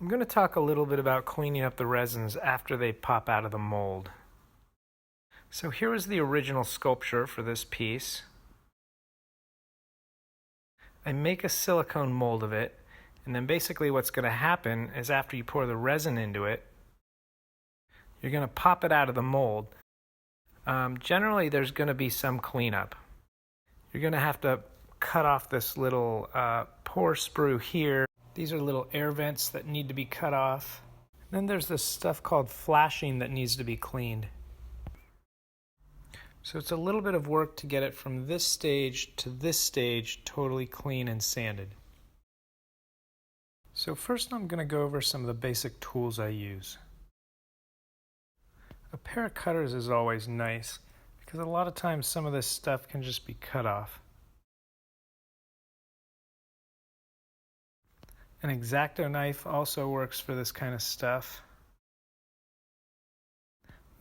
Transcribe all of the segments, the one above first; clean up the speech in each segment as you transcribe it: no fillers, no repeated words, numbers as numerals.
I'm going to talk a little bit about cleaning up the resins after they pop out of the mold. So here is the original sculpture for this piece. I make a silicone mold of it, and then basically what's going to happen is after you pour the resin into it, you're going to pop it out of the mold. Generally there's going to be some cleanup. You're going to have to cut off this little pour sprue here. These are little air vents that need to be cut off. Then there's this stuff called flashing that needs to be cleaned. So it's a little bit of work to get it from this stage to this stage totally clean and sanded. So first I'm going to go over some of the basic tools I use. A pair of cutters is always nice because a lot of times some of this stuff can just be cut off. An X-Acto knife also works for this kind of stuff.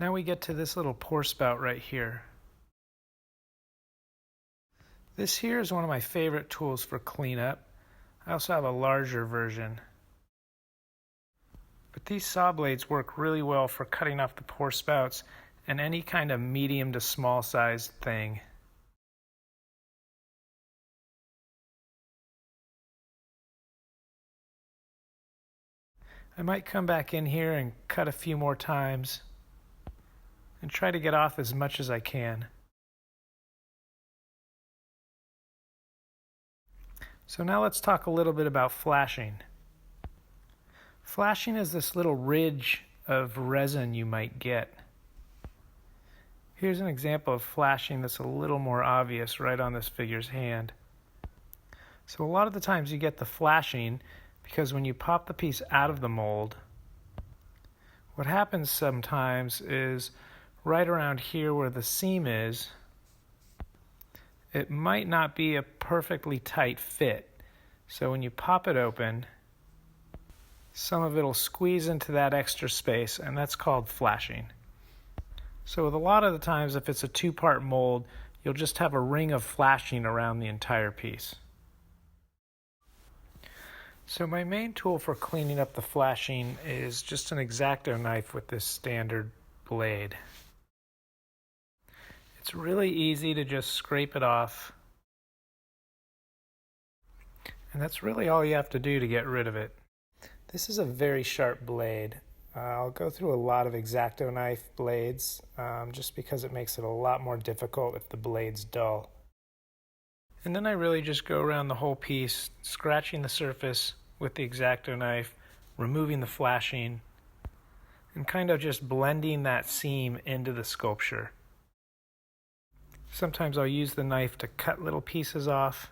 Now we get to this little pour spout right here. This here is one of my favorite tools for cleanup. I also have a larger version. But these saw blades work really well for cutting off the pour spouts and any kind of medium to small sized thing. I might come back in here and cut a few more times and try to get off as much as I can. So now let's talk a little bit about flashing. Flashing is this little ridge of resin you might get. Here's an example of flashing that's a little more obvious right on this figure's hand. So a lot of the times you get the flashing because when you pop the piece out of the mold, what happens sometimes is right around here where the seam is, it might not be a perfectly tight fit. So when you pop it open, some of it will squeeze into that extra space, and that's called flashing. So with a lot of the times, if it's a two-part mold, you'll just have a ring of flashing around the entire piece. So my main tool for cleaning up the flashing is just an X-Acto knife with this standard blade. It's really easy to just scrape it off. And that's really all you have to do to get rid of it. This is a very sharp blade. I'll go through a lot of X-Acto knife blades just because it makes it a lot more difficult if the blade's dull. And then I really just go around the whole piece, scratching the surface with the X-Acto knife, removing the flashing, and kind of just blending that seam into the sculpture. Sometimes I'll use the knife to cut little pieces off.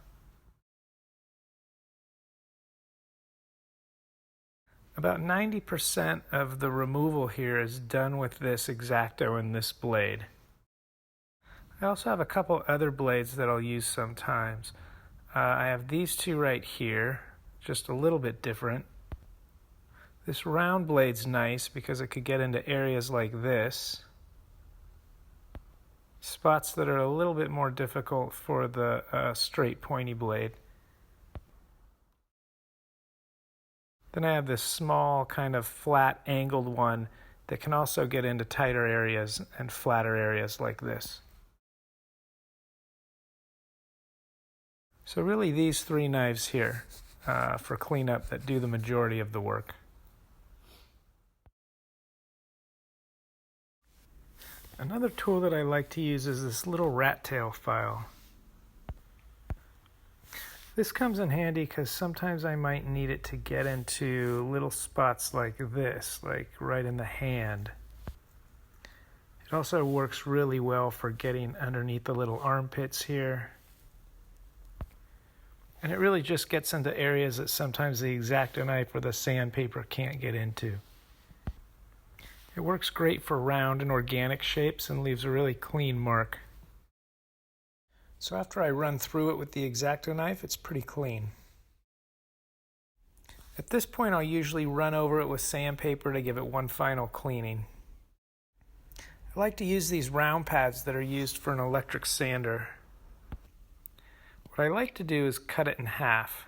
About 90% of the removal here is done with this X-Acto and this blade. I also have a couple other blades that I'll use sometimes. I have these two right here, just a little bit different. This round blade's nice because it could get into areas like this. Spots that are a little bit more difficult for the straight pointy blade. Then I have this small kind of flat angled one that can also get into tighter areas and flatter areas like this. So really these three knives here for cleanup that do the majority of the work. Another tool that I like to use is this little rat tail file. This comes in handy because sometimes I might need it to get into little spots like this, like right in the hand. It also works really well for getting underneath the little armpits here. And it really just gets into areas that sometimes the X-Acto knife or the sandpaper can't get into. It works great for round and organic shapes and leaves a really clean mark. So after I run through it with the X-Acto knife, it's pretty clean. At this point, I'll usually run over it with sandpaper to give it one final cleaning. I like to use these round pads that are used for an electric sander. What I like to do is cut it in half.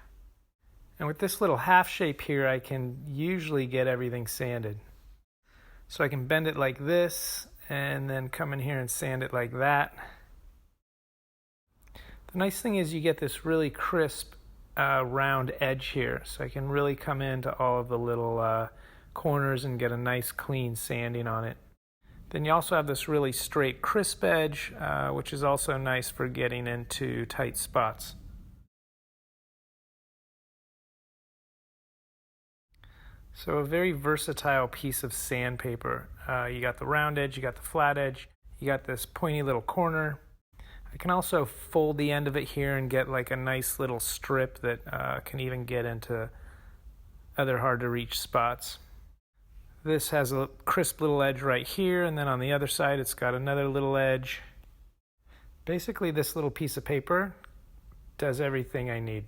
And with this little half shape here, I can usually get everything sanded. So I can bend it like this and then come in here and sand it like that. The nice thing is you get this really crisp round edge here, so I can really come into all of the little corners and get a nice clean sanding on it. Then you also have this really straight crisp edge, which is also nice for getting into tight spots. So a very versatile piece of sandpaper. You got the round edge, you got the flat edge, you got this pointy little corner. I can also fold the end of it here and get like a nice little strip that can even get into other hard to reach spots. This has a crisp little edge right here, and then on the other side it's got another little edge. Basically this little piece of paper does everything I need.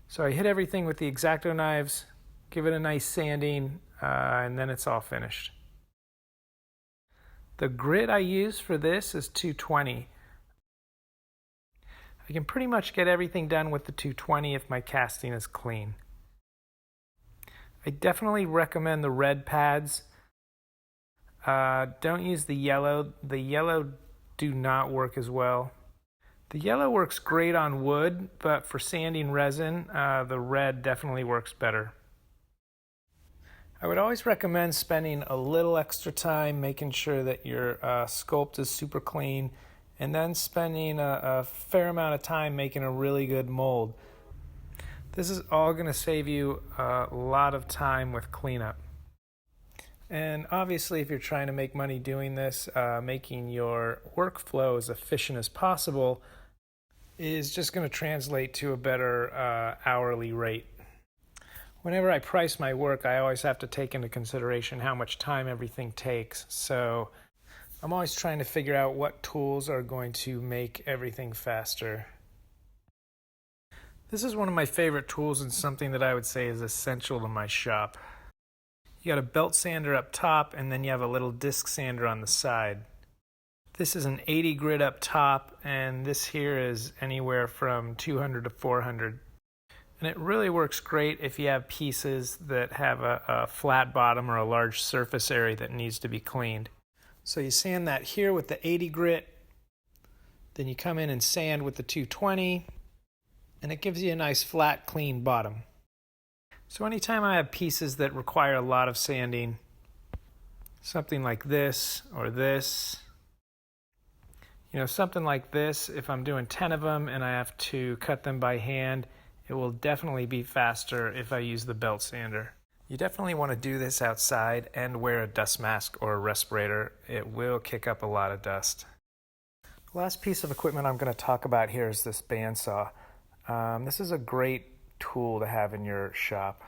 So I hit everything with the X-Acto knives, give it a nice sanding, and then it's all finished. The grit I use for this is 220. I can pretty much get everything done with the 220 if my casting is clean. I definitely recommend the red pads. Don't use the yellow. The yellow do not work as well. The yellow works great on wood, but for sanding resin, the red definitely works better. I would always recommend spending a little extra time making sure that your sculpt is super clean, and then spending a fair amount of time making a really good mold. This is all going to save you a lot of time with cleanup. And obviously, if you're trying to make money doing this, making your workflow as efficient as possible is just going to translate to a better hourly rate. Whenever I price my work, I always have to take into consideration how much time everything takes. So I'm always trying to figure out what tools are going to make everything faster. This is one of my favorite tools and something that I would say is essential to my shop. You got a belt sander up top, and then you have a little disc sander on the side. This is an 80 grit up top, and this here is anywhere from 200 to 400. And it really works great if you have pieces that have a flat bottom or a large surface area that needs to be cleaned. So you sand that here with the 80 grit, then you come in and sand with the 220, and it gives you a nice flat, clean bottom. So anytime I have pieces that require a lot of sanding, something like this or this, something like this, if I'm doing 10 of them and I have to cut them by hand, it will definitely be faster if I use the belt sander. You definitely want to do this outside and wear a dust mask or a respirator. It will kick up a lot of dust. The last piece of equipment I'm going to talk about here is this bandsaw. This is a great tool to have in your shop.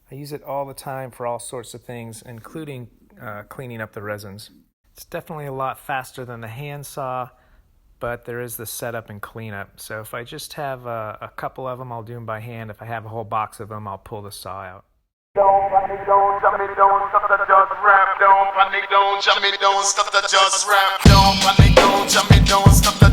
I use it all the time for all sorts of things, including cleaning up the resins. It's definitely a lot faster than the hand saw, but there is the setup and cleanup. So if I just have a couple of them, I'll do them by hand. If I have a whole box of them, I'll pull the saw out. Don't panic, don't jump it, don't stop the just rap. Don't panic, don't jump it, don't stop the just rap. Don't panic, don't jump it, don't stop the